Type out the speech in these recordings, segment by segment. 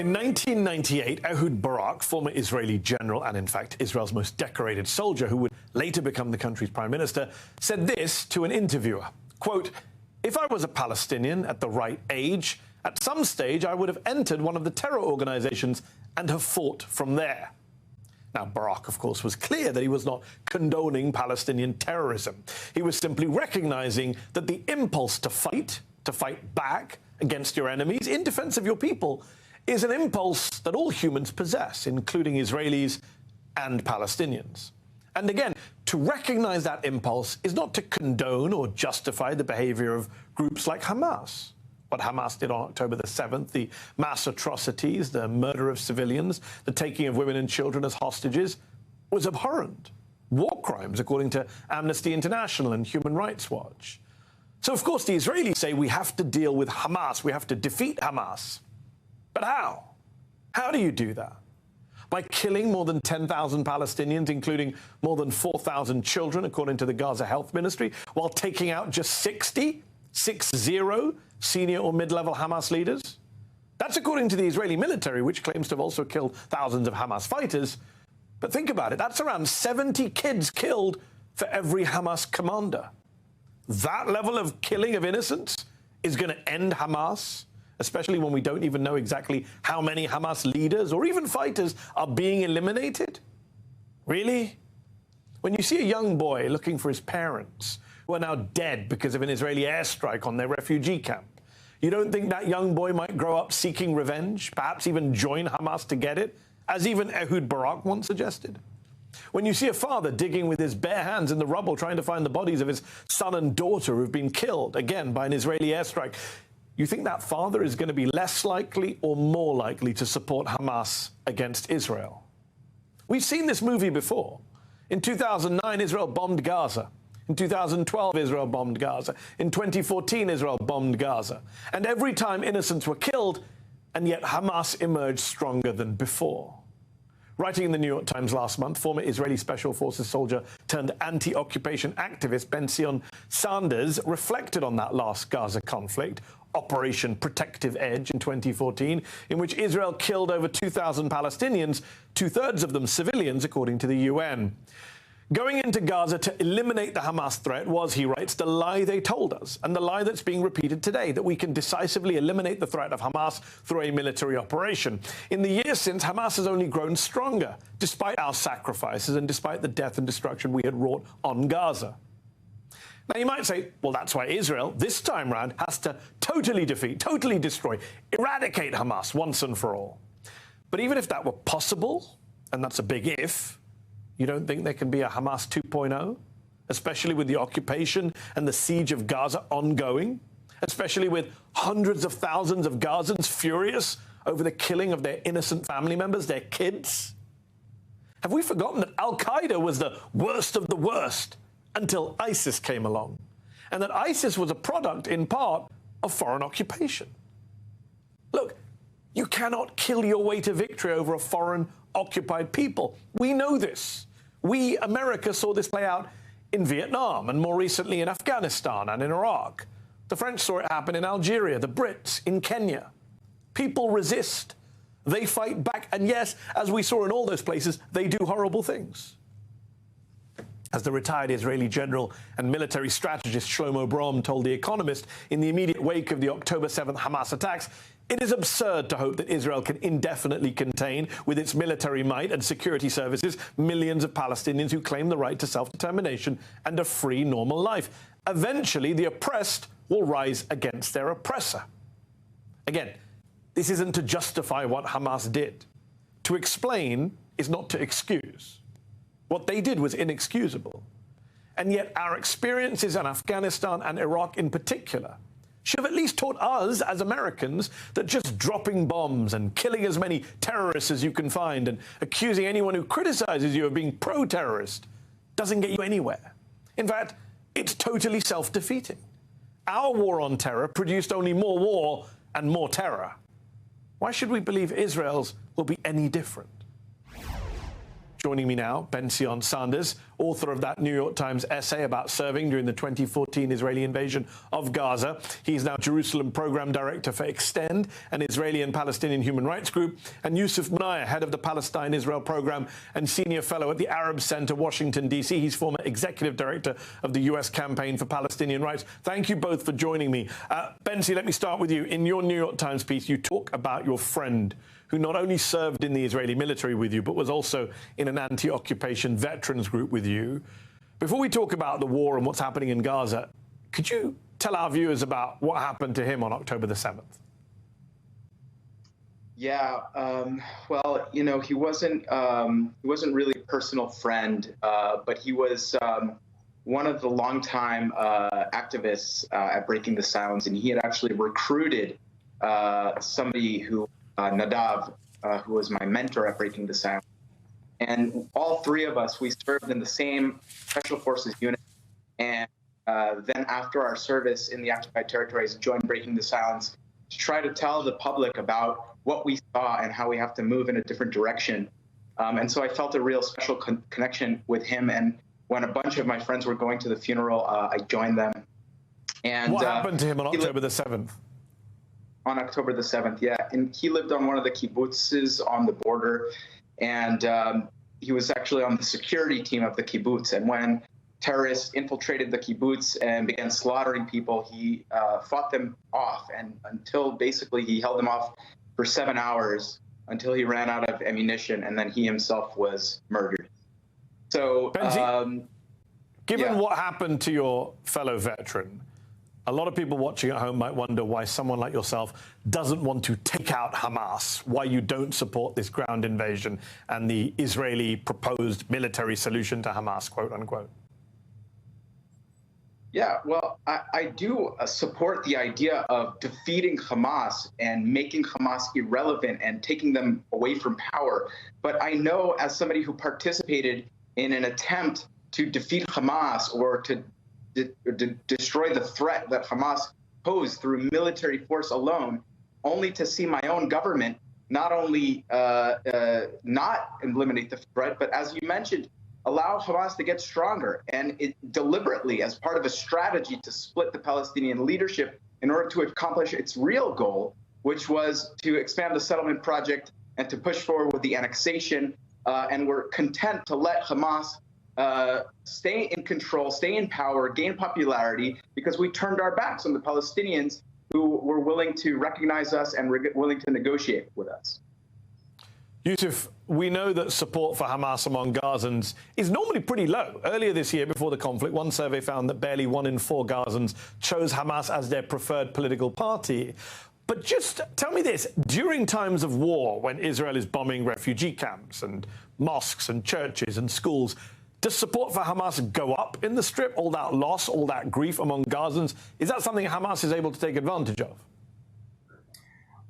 in 1998, Ehud Barak, former Israeli general and, in fact, Israel's most decorated soldier, who would later become the country's prime minister, said this to an interviewer, quote, "If I was a Palestinian at the right age, at some stage I would have entered one of the terror organizations and have fought from there." Now, Barak, of course, was clear that he was not condoning Palestinian terrorism. He was simply recognizing that the impulse to fight back against your enemies in defense of your people, is an impulse that all humans possess, including Israelis and Palestinians. And again, to recognize that impulse is not to condone or justify the behavior of groups like Hamas. What Hamas did on October the 7th, the mass atrocities, the murder of civilians, the taking of women and children as hostages, was abhorrent. War crimes, according to Amnesty International and Human Rights Watch. So, of course, the Israelis say we have to deal with Hamas, we have to defeat Hamas. But how? How do you do that? By killing more than 10,000 Palestinians, including more than 4,000 children, according to the Gaza Health Ministry, while taking out just 60 senior or mid-level Hamas leaders? That's according to the Israeli military, which claims to have also killed thousands of Hamas fighters. But think about it, that's around 70 kids killed for every Hamas commander. That level of killing of innocents is going to end Hamas, especially when we don't even know exactly how many Hamas leaders or even fighters are being eliminated? Really? When you see a young boy looking for his parents, who are now dead because of an Israeli airstrike on their refugee camp, you don't think that young boy might grow up seeking revenge, perhaps even join Hamas to get it, as even Ehud Barak once suggested? When you see a father digging with his bare hands in the rubble trying to find the bodies of his son and daughter who've been killed, again, by an Israeli airstrike, you think that father is going to be less likely or more likely to support Hamas against Israel? We've seen this movie before. In 2009, Israel bombed Gaza. In 2012, Israel bombed Gaza. In 2014, Israel bombed Gaza. And every time innocents were killed, and yet Hamas emerged stronger than before. Writing in the New York Times last month, former Israeli Special Forces soldier turned anti-occupation activist Ben-Zion Sanders reflected on that last Gaza conflict, Operation Protective Edge in 2014, in which Israel killed over 2,000 Palestinians, two-thirds of them civilians, according to the UN. Going into Gaza to eliminate the Hamas threat was, he writes, the lie they told us, and the lie that's being repeated today, that we can decisively eliminate the threat of Hamas through a military operation. In the years since, Hamas has only grown stronger, despite our sacrifices and despite the death and destruction we had wrought on Gaza. Now, you might say, well, that's why Israel, this time round, has to totally defeat, totally destroy, eradicate Hamas once and for all. But even if that were possible, and that's a big if, you don't think there can be a Hamas 2.0, especially with the occupation and the siege of Gaza ongoing, especially with hundreds of thousands of Gazans furious over the killing of their innocent family members, their kids? Have we forgotten that Al-Qaeda was the worst of the worst until ISIS came along, and that ISIS was a product, in part, of foreign occupation? Look, you cannot kill your way to victory over a foreign-occupied people. We know this. We, America, saw this play out in Vietnam and more recently in Afghanistan and in Iraq. The French saw it happen in Algeria, the Brits in Kenya. People resist. They fight back. And yes, as we saw in all those places, they do horrible things. As the retired Israeli general and military strategist Shlomo Brom told The Economist in the immediate wake of the October 7th Hamas attacks, it is absurd to hope that Israel can indefinitely contain, with its military might and security services, millions of Palestinians who claim the right to self-determination and a free, normal life. Eventually, the oppressed will rise against their oppressor. Again, this isn't to justify what Hamas did. To explain is not to excuse. What they did was inexcusable. And yet our experiences in Afghanistan and Iraq in particular should have at least taught us as Americans that just dropping bombs and killing as many terrorists as you can find and accusing anyone who criticizes you of being pro-terrorist doesn't get you anywhere. In fact, it's totally self-defeating. Our war on terror produced only more war and more terror. Why should we believe Israel's will be any different? Joining me now, Ben-Sion Sanders, author of that New York Times essay about serving during the 2014 Israeli invasion of Gaza. He's now Jerusalem Program Director for Extend, an Israeli and Palestinian human rights group, and Yusuf Munaya, head of the Palestine-Israel Program and senior fellow at the Arab Center, Washington, D.C. He's former executive director of the U.S. Campaign for Palestinian Rights. Thank you both for joining me. Benzi, let me start with you. In your New York Times piece, you talk about your friend who not only served in the Israeli military with you, but was also in an anti-occupation veterans group with you. Before we talk about the war and what's happening in Gaza, could you tell our viewers about what happened to him on October the 7th? Yeah, well, you know, he wasn't really a personal friend, but he was one of the longtime activists at Breaking the Silence, and he had actually recruited somebody who Nadav, who was my mentor at Breaking the Silence. And all three of us, we served in the same Special Forces unit. And then after our service in the occupied territories, joined Breaking the Silence to try to tell the public about what we saw and how we have to move in a different direction. And so I felt a real special connection with him. And when a bunch of my friends were going to the funeral, I joined them. And what happened to him on October the 7th? On October the 7th, yeah. And he lived on one of the kibbutzes on the border. And he was actually on the security team of the kibbutz. And when terrorists infiltrated the kibbutz and began slaughtering people, he fought them off. And until basically he held them off for 7 hours until he ran out of ammunition. And then he himself was murdered. So, given what happened to your fellow veteran, a lot of people watching at home might wonder why someone like yourself doesn't want to take out Hamas, why you don't support this ground invasion and the Israeli proposed military solution to Hamas, quote unquote. Yeah, well, I do support the idea of defeating Hamas and making Hamas irrelevant and taking them away from power. But I know, as somebody who participated in an attempt to defeat Hamas or to destroy the threat that Hamas posed through military force alone, only to see my own government not only not eliminate the threat, but as you mentioned, allow Hamas to get stronger, and it deliberately, as part of a strategy to split the Palestinian leadership in order to accomplish its real goal, which was to expand the settlement project and to push forward with the annexation, and we're content to let Hamas stay in control, stay in power, gain popularity, because we turned our backs on the Palestinians who were willing to recognize us and willing to negotiate with us. Yusuf, we know that support for Hamas among Gazans is normally pretty low. Earlier this year, before the conflict, one survey found that barely 1 in 4 Gazans chose Hamas as their preferred political party. But just tell me this, during times of war, when Israel is bombing refugee camps and mosques and churches and schools, does support for Hamas go up in the Strip? All that loss, all that grief among Gazans, is that something Hamas is able to take advantage of?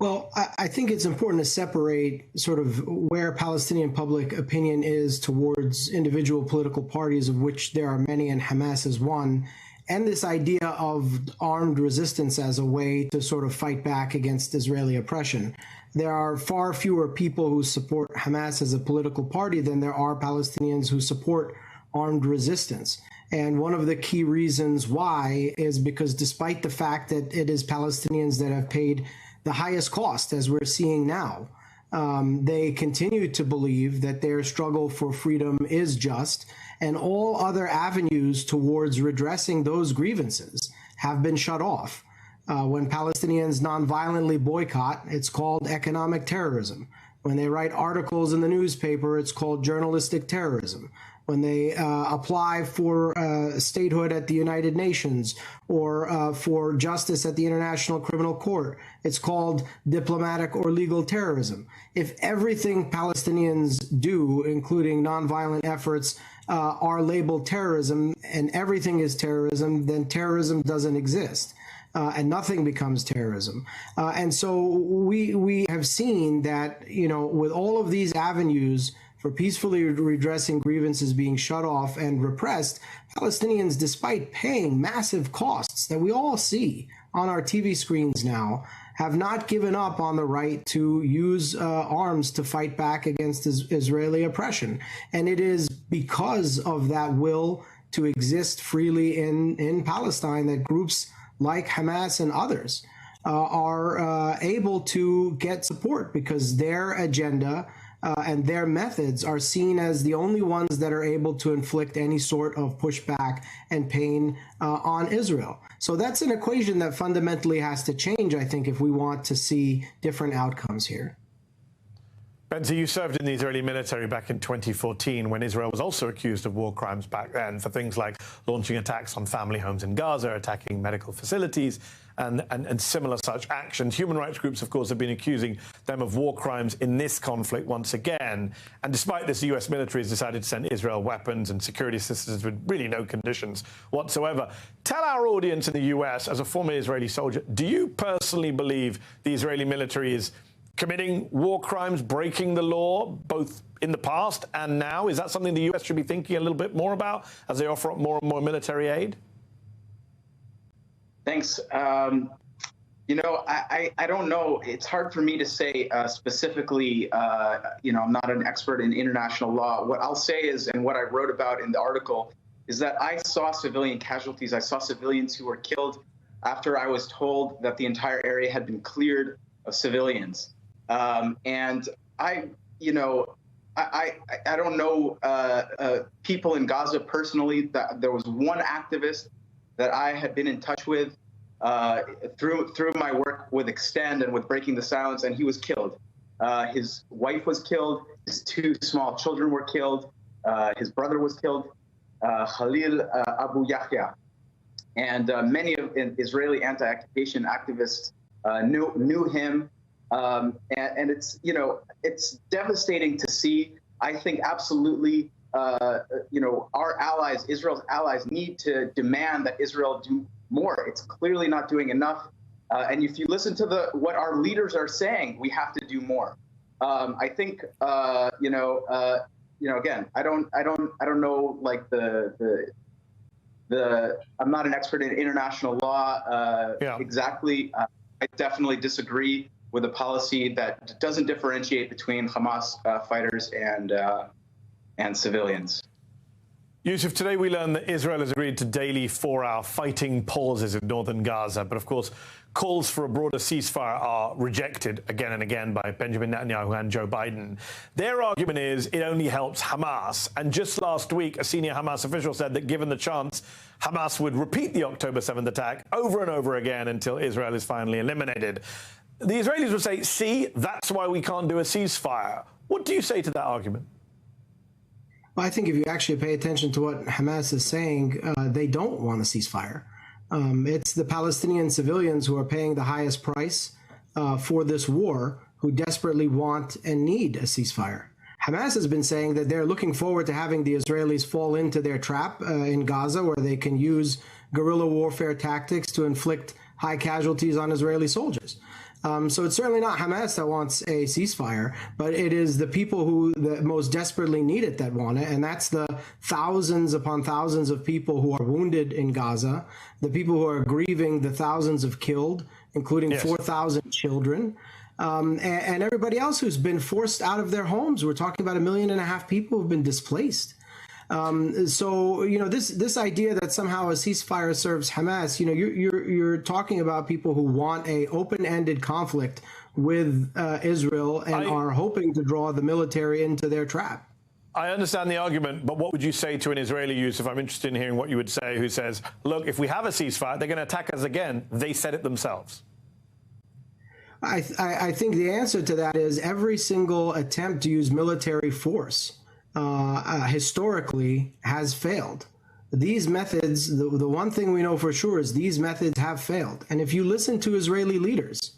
Well, I think it's important to separate sort of where Palestinian public opinion is towards individual political parties, of which there are many, and Hamas is one, and this idea of armed resistance as a way to sort of fight back against Israeli oppression. There are far fewer people who support Hamas as a political party than there are Palestinians who support armed resistance. And one of the key reasons why is because despite the fact that it is Palestinians that have paid the highest cost, as we're seeing now, they continue to believe that their struggle for freedom is just, and all other avenues towards redressing those grievances have been shut off. When Palestinians nonviolently boycott, it's called economic terrorism. When they write articles in the newspaper, it's called journalistic terrorism. When they apply for statehood at the United Nations or for justice at the International Criminal Court, it's called diplomatic or legal terrorism. If everything Palestinians do, including nonviolent efforts, are labeled terrorism and everything is terrorism, then terrorism doesn't exist. And nothing becomes terrorism. And so we have seen that, you know, with all of these avenues for peacefully redressing grievances being shut off and repressed, Palestinians, despite paying massive costs that we all see on our TV screens now, have not given up on the right to use arms to fight back against Israeli oppression. And it is because of that will to exist freely in Palestine that groups like Hamas and others are able to get support, because their agenda and their methods are seen as the only ones that are able to inflict any sort of pushback and pain on Israel. So that's an equation that fundamentally has to change, I think, if we want to see different outcomes here. Bentzi, you served in the Israeli military back in 2014 when Israel was also accused of war crimes back then for things like launching attacks on family homes in Gaza, attacking medical facilities, and similar such actions. Human rights groups, of course, have been accusing them of war crimes in this conflict once again. And despite this, the U.S. military has decided to send Israel weapons and security assistance with really no conditions whatsoever. Tell our audience in the U.S., as a former Israeli soldier, do you personally believe the Israeli military is committing war crimes, breaking the law, both in the past and now? Is that something the U.S. should be thinking a little bit more about as they offer up more and more military aid? Thanks. You know, I don't know. It's hard for me to say specifically, you know, I'm not an expert in international law. What I'll say is, and what I wrote about in the article, is that I saw civilian casualties. I saw civilians who were killed after I was told that the entire area had been cleared of civilians. And I, you know, I don't know people in Gaza personally. That there was one activist that I had been in touch with through my work with Extend and with Breaking the Silence, and he was killed. His wife was killed. His two small children were killed. His brother was killed, Khalil Abu Yahya. And many of Israeli anti-occupation activists knew him. And it's, you know, it's devastating to see. I think absolutely, you know, our allies, Israel's allies, need to demand that Israel do more. It's clearly not doing enough. And if you listen to what our leaders are saying, we have to do more. I think, you know, again, I don't know, like I'm not an expert in international law exactly. I definitely disagree with a policy that doesn't differentiate between Hamas fighters and civilians. Yusuf, today we learned that Israel has agreed to daily 4-hour fighting pauses in northern Gaza. But of course, calls for a broader ceasefire are rejected again and again by Benjamin Netanyahu and Joe Biden. Their argument is it only helps Hamas. And just last week, a senior Hamas official said that given the chance, Hamas would repeat the October 7th attack over and over again until Israel is finally eliminated. The Israelis would say, see, that's why we can't do a ceasefire. What do you say to that argument? Well, I think if you actually pay attention to what Hamas is saying, they don't want a ceasefire. It's the Palestinian civilians who are paying the highest price for this war, who desperately want and need a ceasefire. Hamas has been saying that they're looking forward to having the Israelis fall into their trap in Gaza, where they can use guerrilla warfare tactics to inflict high casualties on Israeli soldiers. So it's certainly not Hamas that wants a ceasefire, but it is the people who most desperately need it that want it, and that's the thousands upon thousands of people who are wounded in Gaza, the people who are grieving the thousands of killed, including 4,000 children, and everybody else who's been forced out of their homes. We're talking about 1.5 million people who've been displaced. So, you know, this idea that somehow a ceasefire serves Hamas, you know, you're talking about people who want a open-ended conflict with Israel and are hoping to draw the military into their trap. I understand the argument, but what would you say to an Israeli Yusuf? I'm interested in hearing what you would say, who says, look, if we have a ceasefire, they're going to attack us again. They said it themselves. I think the answer to that is every single attempt to use military force historically has failed. These methods, the one thing we know for sure is these methods have failed. And if you listen to Israeli leaders,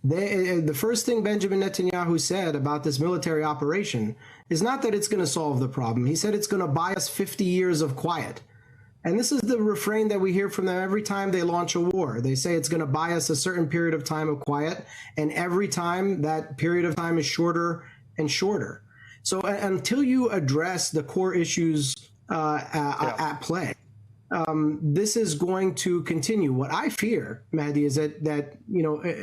the first thing Benjamin Netanyahu said about this military operation is not that it's going to solve the problem. He said it's going to buy us 50 years of quiet. And this is the refrain that we hear from them every time they launch a war. They say it's going to buy us a certain period of time of quiet. And every time that period of time is shorter and shorter. So until you address the core issues at play, this is going to continue. What I fear, Mahdi, is that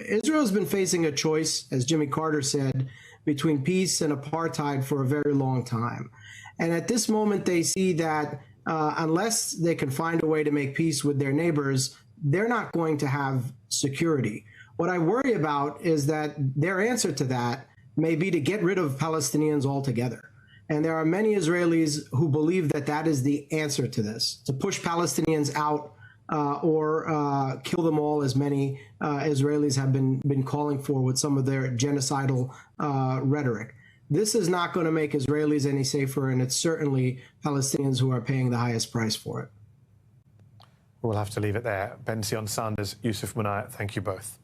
Israel's been facing a choice, as Jimmy Carter said, between peace and apartheid for a very long time. And at this moment, they see that unless they can find a way to make peace with their neighbors, they're not going to have security. What I worry about is that their answer to that may be to get rid of Palestinians altogether. And there are many Israelis who believe that that is the answer to this, to push Palestinians out or kill them all, as many Israelis have been calling for with some of their genocidal rhetoric. This is not going to make Israelis any safer, and it's certainly Palestinians who are paying the highest price for it. We'll have to leave it there. Benzion Sanders, Yousef Munayyer, thank you both.